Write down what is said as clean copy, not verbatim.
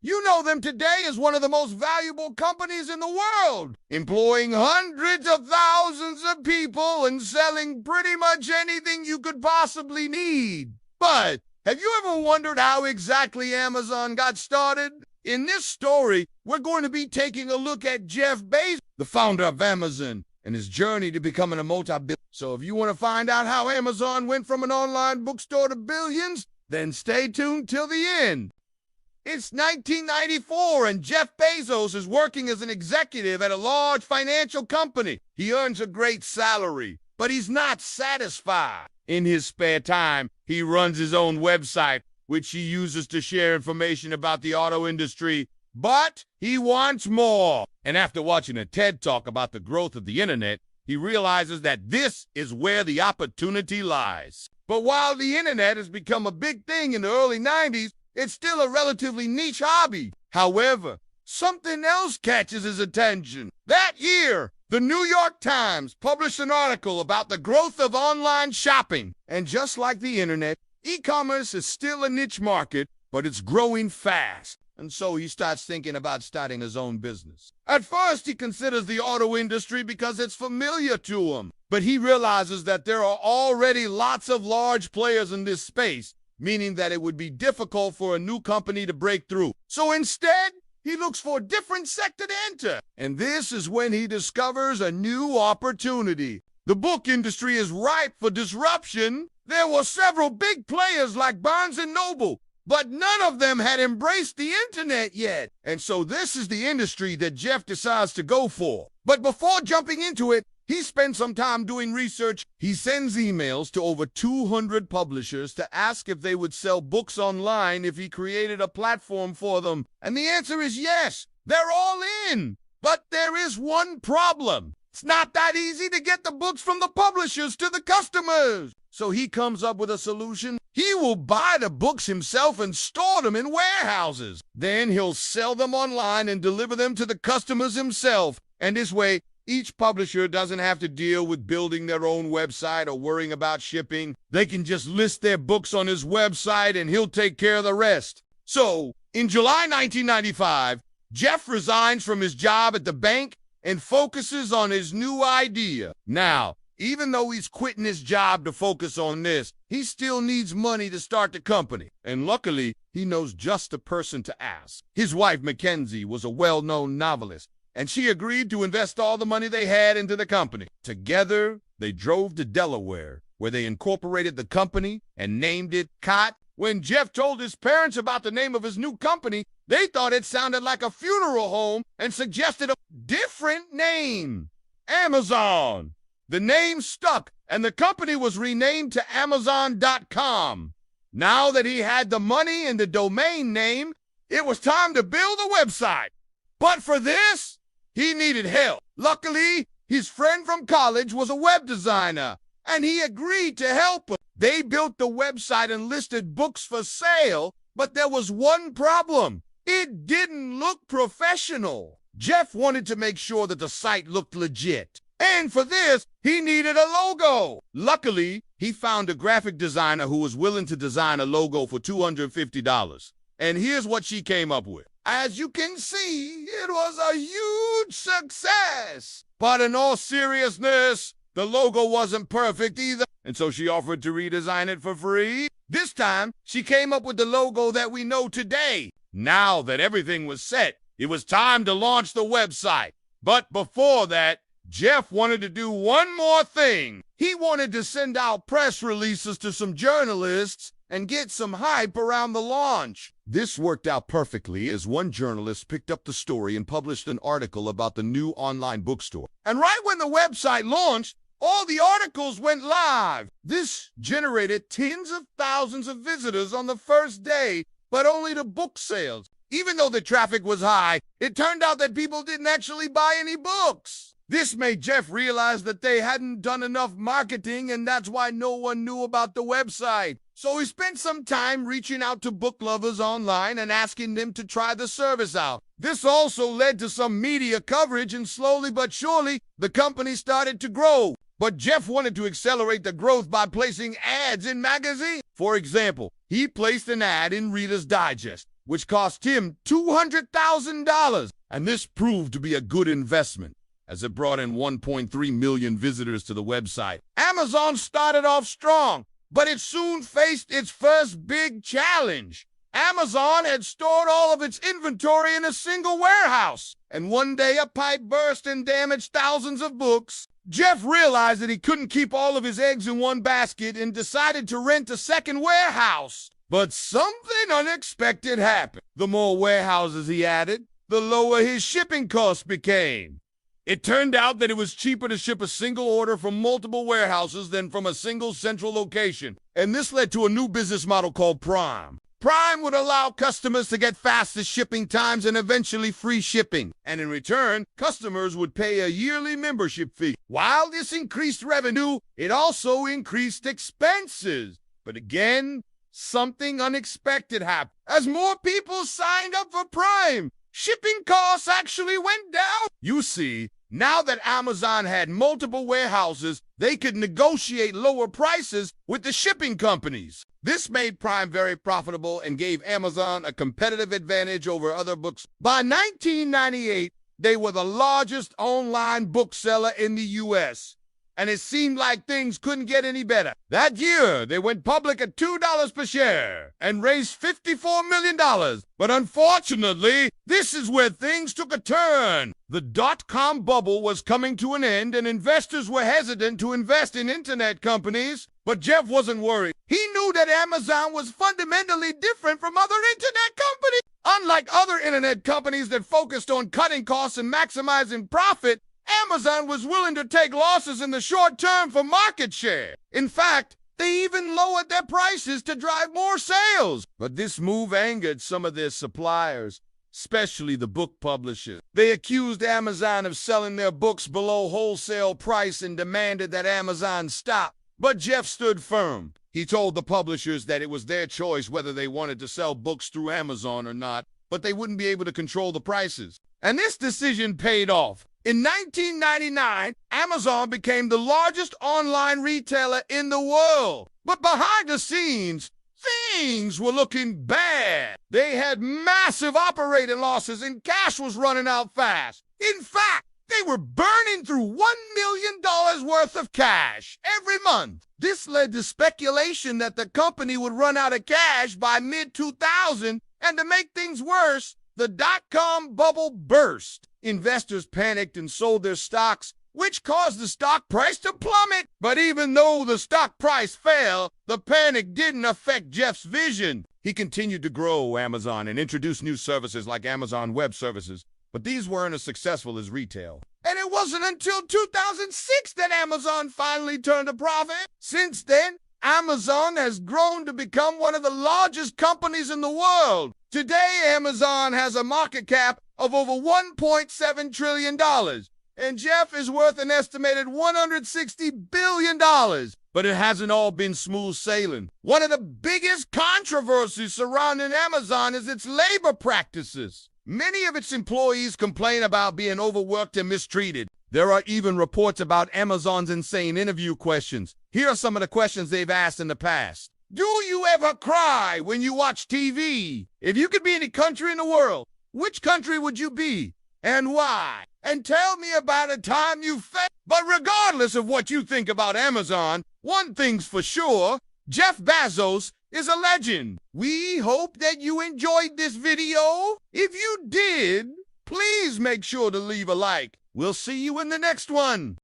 You know them today as one of the most valuable companies in the world, employing hundreds of thousands of people and selling pretty much anything you could possibly need. But have you ever wondered how exactly Amazon got started? In this story, we're going to be taking a look at Jeff Bezos, the founder of Amazon, and his journey to becoming a multi-billionaire. So if you want to find out how Amazon went from an online bookstore to billions, then stay tuned till the end. It's 1994, and Jeff Bezos is working as an executive at a large financial company. He earns a great salary, but he's not satisfied. In his spare time, he runs his own website, which he uses to share information about the auto industry. But he wants more. And after watching a TED Talk about the growth of the internet, he realizes that this is where the opportunity lies. But while the internet has become a big thing in the early 90s, it's still a relatively niche hobby. However, something else catches his attention. That year, the New York Times published an article about the growth of online shopping. And just like the internet, e-commerce is still a niche market, but it's growing fast. And so he starts thinking about starting his own business. At first, he considers the auto industry because it's familiar to him. But he realizes that there are already lots of large players in this space, meaning that it would be difficult for a new company to break through. So instead, he looks for a different sector to enter. And this is when he discovers a new opportunity. The book industry is ripe for disruption. There were several big players like Barnes & Noble, but none of them had embraced the internet yet. And so this is the industry that Jeff decides to go for. But before jumping into it, he spends some time doing research. He sends emails to over 200 publishers to ask if they would sell books online if he created a platform for them. And the answer is yes, they're all in. But there is one problem. It's not that easy to get the books from the publishers to the customers. So he comes up with a solution. He will buy the books himself and store them in warehouses. Then he'll sell them online and deliver them to the customers himself. And this way, each publisher doesn't have to deal with building their own website or worrying about shipping. They can just list their books on his website and he'll take care of the rest. So, in July 1995, Jeff resigns from his job at the bank and focuses on his new idea. Now, even though he's quitting his job to focus on this, he still needs money to start the company. And luckily, he knows just the person to ask. His wife, Mackenzie, was a well-known novelist, and she agreed to invest all the money they had into the company. Together, they drove to Delaware, where they incorporated the company and named it Cot. When Jeff told his parents about the name of his new company, they thought it sounded like a funeral home and suggested a different name, Amazon. The name stuck, and the company was renamed to Amazon.com. Now that he had the money and the domain name, it was time to build a website. But for this, he needed help. Luckily, his friend from college was a web designer, and he agreed to help him. They built the website and listed books for sale, but there was one problem. It didn't look professional. Jeff wanted to make sure that the site looked legit. And for this, he needed a logo. Luckily, he found a graphic designer who was willing to design a logo for $250. And here's what she came up with. As you can see, it was a huge success. But in all seriousness, the logo wasn't perfect either. And so she offered to redesign it for free. This time, she came up with the logo that we know today. Now that everything was set, it was time to launch the website. But before that, Jeff wanted to do one more thing. He wanted to send out press releases to some journalists and get some hype around the launch. This worked out perfectly as one journalist picked up the story and published an article about the new online bookstore. And right when the website launched, all the articles went live. This generated tens of thousands of visitors on the first day, but only to book sales. Even though the traffic was high, it turned out that people didn't actually buy any books. This made Jeff realize that they hadn't done enough marketing, and that's why no one knew about the website. So he spent some time reaching out to book lovers online and asking them to try the service out. This also led to some media coverage, and slowly but surely, the company started to grow. But Jeff wanted to accelerate the growth by placing ads in magazines. For example, he placed an ad in Reader's Digest. which cost him $200,000. And this proved to be a good investment, as it brought in 1.3 million visitors to the website. Amazon started off strong, but it soon faced its first big challenge. Amazon had stored all of its inventory in a single warehouse, and one day a pipe burst and damaged thousands of books. Jeff realized that he couldn't keep all of his eggs in one basket and decided to rent a second warehouse. But something unexpected happened. The more warehouses he added, the lower his shipping costs became. It turned out that it was cheaper to ship a single order from multiple warehouses than from a single central location, and this led to a new business model called Prime. Prime would allow customers to get faster shipping times and eventually free shipping. And in return, customers would pay a yearly membership fee. While this increased revenue, it also increased expenses. But again, something unexpected happened. As more people signed up for Prime, shipping costs actually went down. You see, now that Amazon had multiple warehouses, they could negotiate lower prices with the shipping companies. This made Prime very profitable and gave Amazon a competitive advantage over other books. By 1998, they were the largest online bookseller in the U.S., and it seemed like things couldn't get any better. That year, they went public at $2 per share and raised $54 million. But unfortunately, this is where things took a turn. The dot-com bubble was coming to an end, and investors were hesitant to invest in internet companies. But Jeff wasn't worried. He knew that Amazon was fundamentally different from other internet companies. Unlike other internet companies that focused on cutting costs and maximizing profit, Amazon was willing to take losses in the short term for market share. In fact, they even lowered their prices to drive more sales. But this move angered some of their suppliers, especially the book publishers. They accused Amazon of selling their books below wholesale price and demanded that Amazon stop. But Jeff stood firm. He told the publishers that it was their choice whether they wanted to sell books through Amazon or not, but they wouldn't be able to control the prices. And this decision paid off. In 1999, Amazon became the largest online retailer in the world. But behind the scenes, things were looking bad. They had massive operating losses and cash was running out fast. In fact, they were burning through $1 million worth of cash every month. This led to speculation that the company would run out of cash by mid-2000, and to make things worse, the dot-com bubble burst. Investors panicked and sold their stocks, which caused the stock price to plummet. But even though the stock price fell, the panic didn't affect Jeff's vision. He continued to grow Amazon and introduce new services like Amazon Web Services, but these weren't as successful as retail. And it wasn't until 2006 that Amazon finally turned a profit. Since then, Amazon has grown to become one of the largest companies in the world. Today, Amazon has a market cap of over $1.7 trillion, and Jeff is worth an estimated $160 billion. But it hasn't all been smooth sailing. One of the biggest controversies surrounding Amazon is its labor practices. Many of its employees complain about being overworked and mistreated. There are even reports about Amazon's insane interview questions. Here are some of the questions they've asked in the past. Do you ever cry when you watch TV? If you could be any country in the world, which country would you be and why? And tell me about a time you felt. But regardless of what you think about Amazon, one thing's for sure, Jeff Bezos is a legend. We hope that you enjoyed this video. If you did, please make sure to leave a like. We'll see you in the next one.